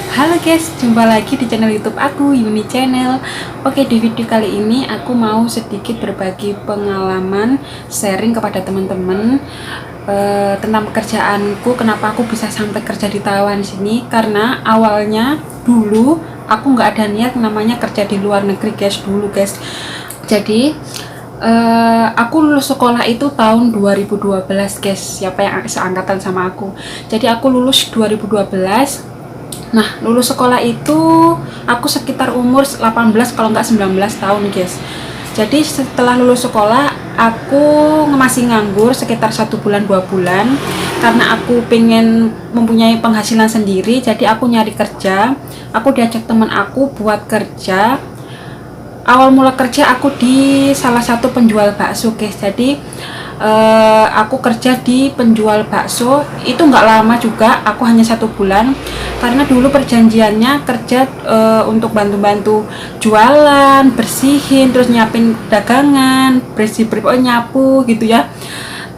Halo guys, jumpa lagi di channel YouTube aku, Yuni Channel. Oke, di video kali ini aku mau sedikit berbagi pengalaman, sharing kepada teman-teman tentang pekerjaanku. Kenapa aku bisa sampai kerja di Taiwan sini? Karena awalnya dulu aku nggak ada niat namanya kerja di luar negeri guys. Jadi aku lulus sekolah itu tahun 2012 guys. Siapa yang seangkatan sama aku? Jadi aku lulus 2012. Nah, lulus sekolah itu aku sekitar umur 18 kalau nggak 19 tahun, guys. Jadi setelah lulus sekolah, aku masih nganggur sekitar 1 bulan 2 bulan karena aku pengen mempunyai penghasilan sendiri. Jadi aku nyari kerja. Aku diajak teman aku buat kerja. Awal mula kerja aku di salah satu penjual bakso, guys. Jadi aku kerja di penjual bakso itu nggak lama juga, aku hanya 1 bulan karena dulu perjanjiannya kerja untuk bantu-bantu jualan, bersihin, terus nyiapin dagangan, nyapu gitu ya.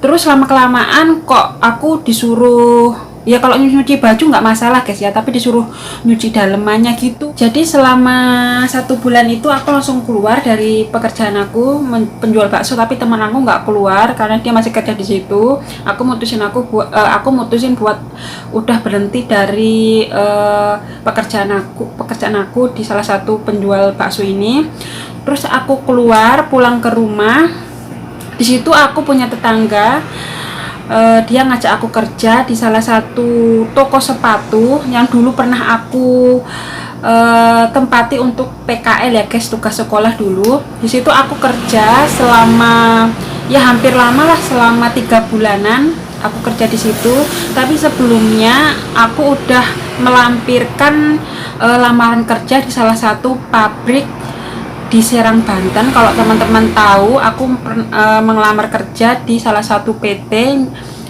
Terus lama kelamaan kok aku disuruh, ya kalau nyuci baju nggak masalah guys ya, tapi disuruh nyuci dalemannya gitu. Jadi selama 1 bulan itu aku langsung keluar dari pekerjaan aku penjual bakso, tapi teman aku nggak keluar karena dia masih kerja di situ. Aku mutusin buat udah berhenti dari pekerjaan aku di salah satu penjual bakso ini. Terus aku keluar pulang ke rumah. Di situ aku punya tetangga, dia ngajak aku kerja di salah satu toko sepatu yang dulu pernah aku tempati untuk PKL ya guys, tugas sekolah dulu. Di situ aku kerja selama ya hampir lama lah, selama 3 bulanan aku kerja di situ. Tapi sebelumnya aku udah melampirkan lamaran kerja di salah satu pabrik di Serang, Banten. Kalau teman-teman tahu, aku mengelamar kerja di salah satu PT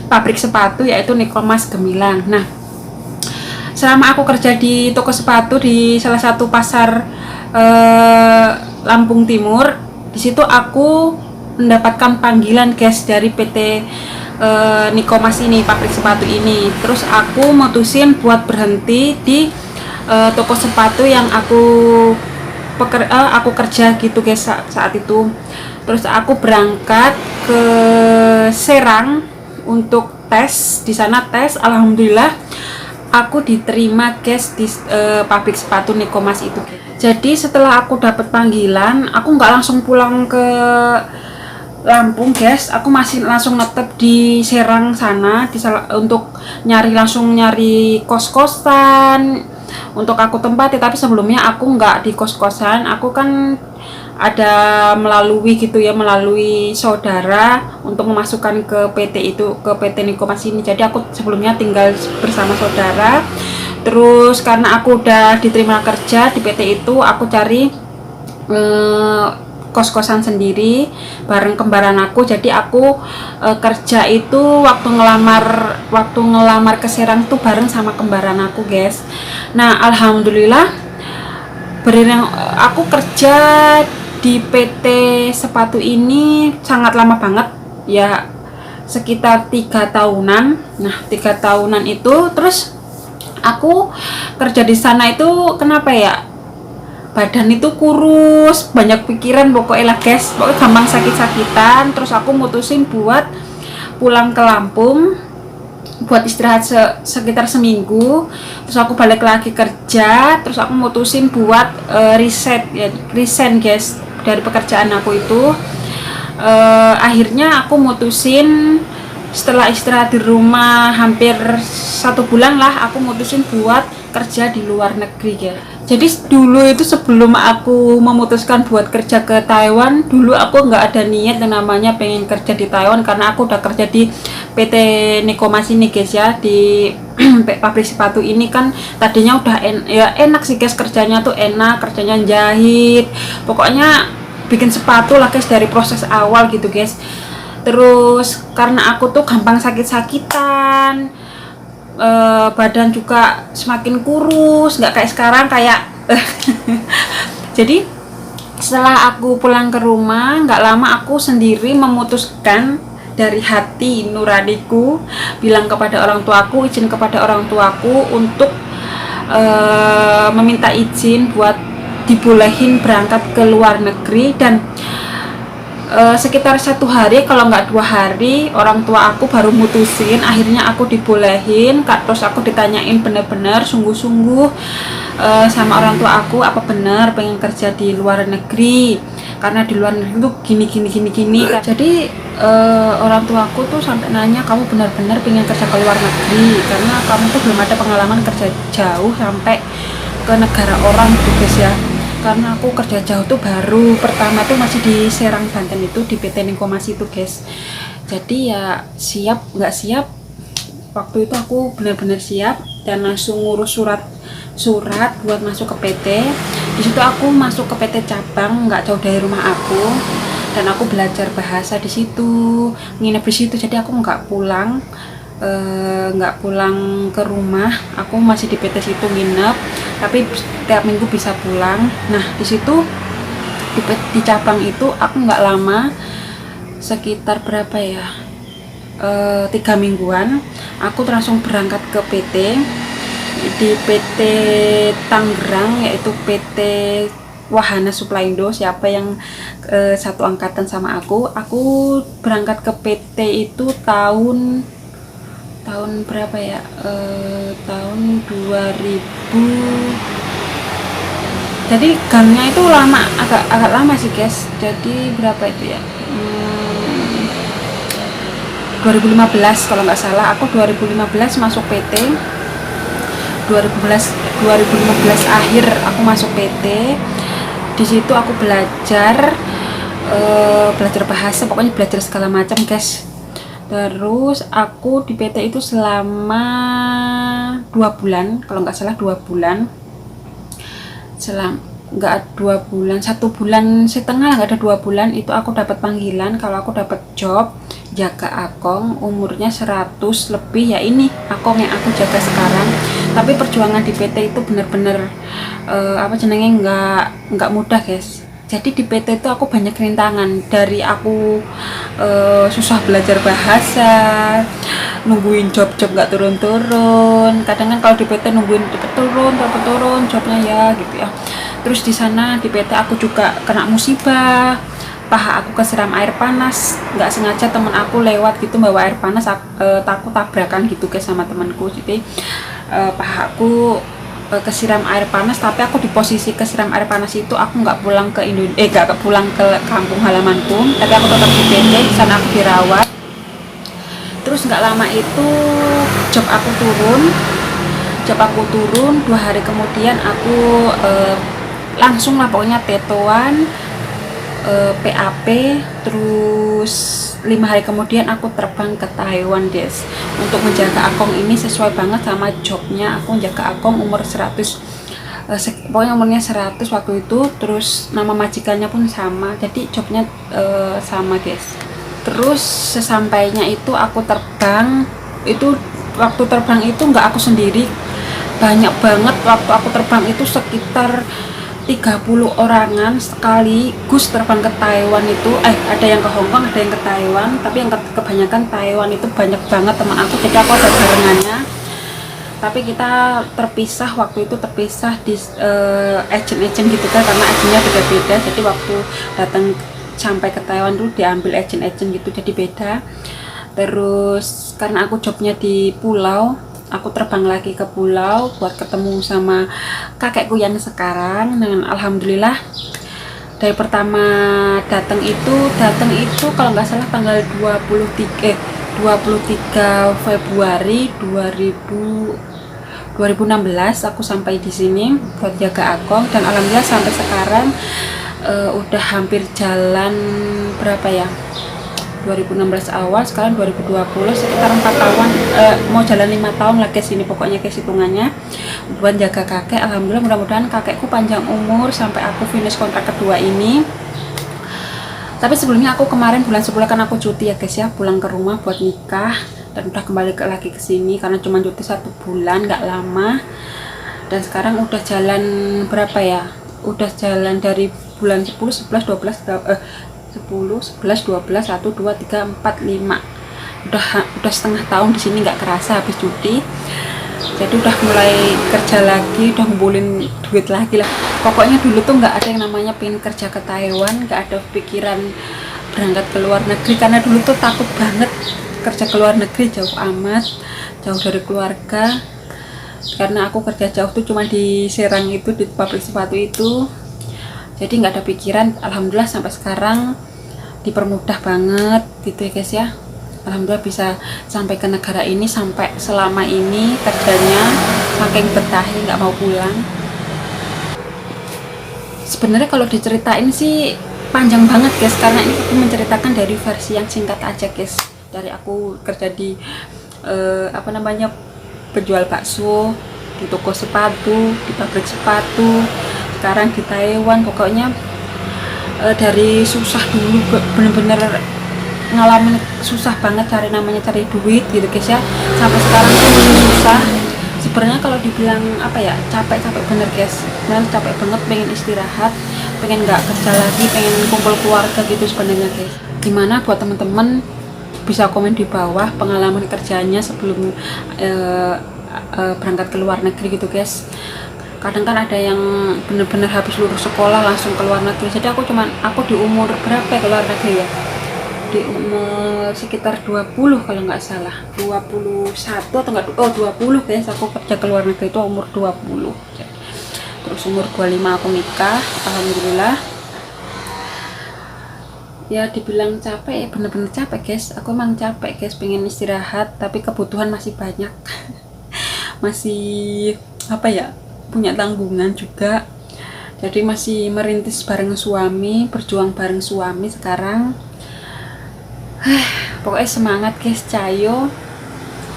pabrik sepatu yaitu Nikomas Gemilang. Nah, selama aku kerja di toko sepatu di salah satu pasar Lampung Timur, di situ aku mendapatkan panggilan guys dari PT Nikomas ini, pabrik sepatu ini. Terus aku mutusin buat berhenti di toko sepatu yang aku kerja gitu guys saat itu. Terus aku berangkat ke Serang untuk tes. Di sana tes, alhamdulillah aku diterima guys di pabrik sepatu Nikomas itu. Jadi setelah aku dapat panggilan, aku nggak langsung pulang ke Lampung guys, aku masih langsung netep di Serang sana untuk nyari kos-kosan untuk aku tempati. Tapi sebelumnya aku nggak di kos-kosan, aku kan ada melalui saudara untuk memasukkan ke PT itu, ke PT Nikomas ini. Jadi aku sebelumnya tinggal bersama saudara. Terus karena aku udah diterima kerja di PT itu, aku cari kos-kosan sendiri bareng kembaran aku. Jadi aku kerja itu waktu ngelamar ke Serang tuh bareng sama kembaran aku guys. Nah, alhamdulillah aku kerja di PT sepatu ini sangat lama banget ya, sekitar 3 tahunan. Nah, 3 tahunan itu terus aku kerja di sana itu kenapa ya, badan itu kurus, banyak pikiran pokoknya lah guys, pokoknya gampang sakit-sakitan. Terus aku mutusin buat pulang ke Lampung buat istirahat sekitar seminggu. Terus aku balik lagi kerja. Terus aku mutusin buat resign guys dari pekerjaan aku itu. Akhirnya aku mutusin setelah istirahat di rumah hampir 1 bulan lah, aku mutusin buat kerja di luar negeri ya. Jadi dulu itu sebelum aku memutuskan buat kerja ke Taiwan, dulu aku nggak ada niat yang namanya pengen kerja di Taiwan karena aku udah kerja di PT Nikomas ini guys ya, di pabrik sepatu ini kan tadinya udah enak sih guys, kerjanya tuh enak, kerjanya jahit, pokoknya bikin sepatu lah guys dari proses awal gitu guys. Terus karena aku tuh gampang sakit-sakitan, badan juga semakin kurus, nggak kayak sekarang kayak jadi setelah aku pulang ke rumah nggak lama, aku sendiri memutuskan dari hati nuraniku, bilang kepada orang tuaku, izin kepada orang tuaku untuk meminta izin buat dibolehin berangkat ke luar negeri. Dan sekitar 1 hari kalau nggak 2 hari orang tua aku baru mutusin, akhirnya aku dibolehin. Terus aku ditanyain bener-bener sungguh-sungguh sama orang tua aku, apa bener pengen kerja di luar negeri, karena di luar negeri tuh gini. Jadi orang tua aku tuh sampai nanya, kamu benar-benar pengen kerja ke luar negeri karena kamu tuh belum ada pengalaman kerja jauh sampai ke negara orang gitu guys ya. Karena aku kerja jauh tuh baru pertama tuh masih di Serang Banten itu, di PT Ningkomas itu guys. Jadi ya siap nggak siap, waktu itu aku benar-benar siap dan langsung ngurus surat buat masuk ke PT. Di situ aku masuk ke PT cabang nggak jauh dari rumah aku, dan aku belajar bahasa di situ, nginep di situ. Jadi aku nggak pulang ke rumah, aku masih di PT situ nginep, tapi tiap minggu bisa pulang. Nah di situ di cabang itu aku nggak lama, sekitar berapa ya, 3 mingguan aku langsung berangkat ke PT, di PT Tangerang, yaitu PT Wahana Suplaindo. Siapa yang satu angkatan sama aku berangkat ke PT itu tahun berapa ya, tahun 2000. Jadi gangnya itu agak lama sih guys. Jadi berapa itu ya, 2015 kalau nggak salah. Aku 2015 masuk PT, 2015 akhir aku masuk PT. Di situ aku belajar bahasa, pokoknya belajar segala macam guys. Terus aku di PT itu selama 2 bulan kalau nggak salah, 2 bulan, nggak 2 bulan, 1 bulan setengah, nggak ada 2 bulan itu aku dapat panggilan kalau aku dapat job jaga akong, umurnya 100 lebih, ya ini akong yang aku jaga sekarang. Tapi perjuangan di PT itu bener-bener nggak mudah guys. Jadi di PT itu aku banyak rintangan, dari aku susah belajar bahasa, nungguin job nggak turun-turun. Kadang kan kalau di PT nungguin turun jobnya ya gitu ya. Terus di sana di PT aku juga kena musibah, paha aku kesiram air panas, nggak sengaja temen aku lewat gitu bawa air panas, aku tabrakan gitu guys sama temanku. Jadi paha aku kesiram air panas, tapi aku di posisi kesiram air panas itu aku nggak pulang ke nggak pulang ke kampung halamanku, tapi aku tetap di PT. Di sana aku dirawat. Terus nggak lama itu job aku turun 2 hari kemudian aku langsung lah pokoknya tetoan, PAP. Terus 5 hari kemudian aku terbang ke Taiwan guys, untuk menjaga akong ini. Sesuai banget sama jobnya, aku menjaga akong umur 100, pokoknya umurnya 100 waktu itu. Terus nama majikannya pun sama, jadi jobnya sama guys. Terus sesampainya itu aku terbang, itu waktu terbang itu nggak aku sendiri, banyak banget. Waktu aku terbang itu sekitar 30 orangan sekaligus terbang ke Taiwan itu. Ada yang ke Hong Kong, ada yang ke Taiwan, tapi yang kebanyakan Taiwan itu banyak banget teman aku. Jadi aku ada barengannya, tapi kita terpisah waktu itu, terpisah di agent gitu kan, karena agentnya beda-beda. Jadi waktu datang sampai ke Taiwan dulu diambil agent gitu, jadi beda. Terus karena aku jobnya di pulau, aku terbang lagi ke pulau buat ketemu sama kakekku yang sekarang. Dan alhamdulillah dari pertama datang itu kalau nggak salah tanggal 23 Februari 2016 aku sampai di sini buat jaga akong. Dan alhamdulillah sampai sekarang udah hampir jalan berapa ya, 2016 awal, sekarang 2020, sekitar 4 tahun, mau jalan 5 tahun lah guys ini pokoknya guys hitungannya buat jaga kakek. Alhamdulillah, mudah-mudahan kakekku panjang umur sampai aku finish kontrak kedua ini. Tapi sebelumnya aku kemarin bulan 10 kan aku cuti ya guys ya, pulang ke rumah buat nikah, dan udah kembali lagi ke sini karena cuma cuti 1 bulan, nggak lama. Dan sekarang udah jalan berapa ya, udah jalan dari bulan 10, 11, 12, 10, 11, 12, 1, 2, 3, 4, 5, udah setengah tahun di sini, nggak kerasa habis cuti. Jadi udah mulai kerja lagi, udah ngumpulin duit lagi lah. Pokoknya dulu tuh nggak ada yang namanya pengen kerja ke Taiwan, nggak ada pikiran berangkat ke luar negeri, karena dulu tuh takut banget kerja ke luar negeri, jauh amat, jauh dari keluarga. Karena aku kerja jauh tuh cuma di Serang itu, di pabrik sepatu itu, jadi nggak ada pikiran. Alhamdulillah sampai sekarang dipermudah banget gitu ya guys ya. Alhamdulillah bisa sampai ke negara ini, sampai selama ini kerjanya saking betahnya nggak mau pulang. Sebenarnya kalau diceritain sih panjang banget guys, karena ini aku menceritakan dari versi yang singkat aja guys. Dari aku kerja di penjual bakso, di toko sepatu, di pabrik sepatu, sekarang di Taiwan. Pokoknya dari susah dulu, bener-bener ngalamin susah banget cari duit gitu guys ya, sampai sekarang tuh masih susah. Sebenarnya kalau dibilang capek bener guys, bener capek banget, pengen istirahat, pengen nggak kerja lagi, pengen kumpul keluarga gitu sebenarnya guys. Gimana buat temen-temen bisa komen di bawah pengalaman kerjanya sebelum berangkat ke luar negeri gitu guys. Kadang kan ada yang bener-bener habis lulus sekolah langsung ke luar negeri. Jadi aku di umur berapa ya ke luar negeri ya, di umur sekitar 20 kalau nggak salah, 21 atau enggak, 20 guys aku kerja ke luar negeri itu umur 20. Terus umur 25 aku nikah, alhamdulillah. Ya dibilang capek ya bener-bener capek guys, aku emang capek guys, pengen istirahat tapi kebutuhan masih banyak. Masih punya tanggungan juga, jadi masih merintis bareng suami, berjuang bareng suami sekarang. Pokoknya semangat guys, cayo.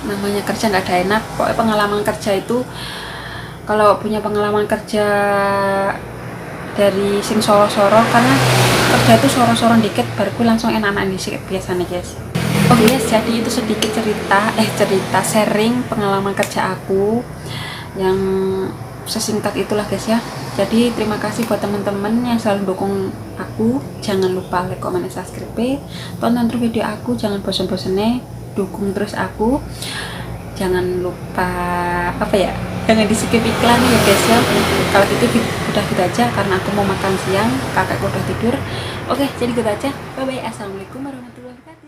Namanya kerja nggak ada enak. Pokoknya pengalaman kerja itu, kalau punya pengalaman kerja dari sing soro-soro, karena kerja itu soro-soro dikit baru langsung enak-enak dikit biasanya guys. Oh yes, jadi itu sedikit cerita sharing pengalaman kerja aku yang sesingkat itulah guys ya. Jadi terima kasih buat teman-teman yang selalu dukung aku. Jangan lupa like, comment, subscribe, tonton terus video aku, jangan bosan-bosannya dukung terus aku. Jangan lupa jangan di skip iklan ya guys ya. Kalau gitu udah gitu aja, karena aku mau makan siang, kakakku udah tidur. Oke, jadi gitu aja, bye bye, assalamualaikum warahmatullahi wabarakatuh.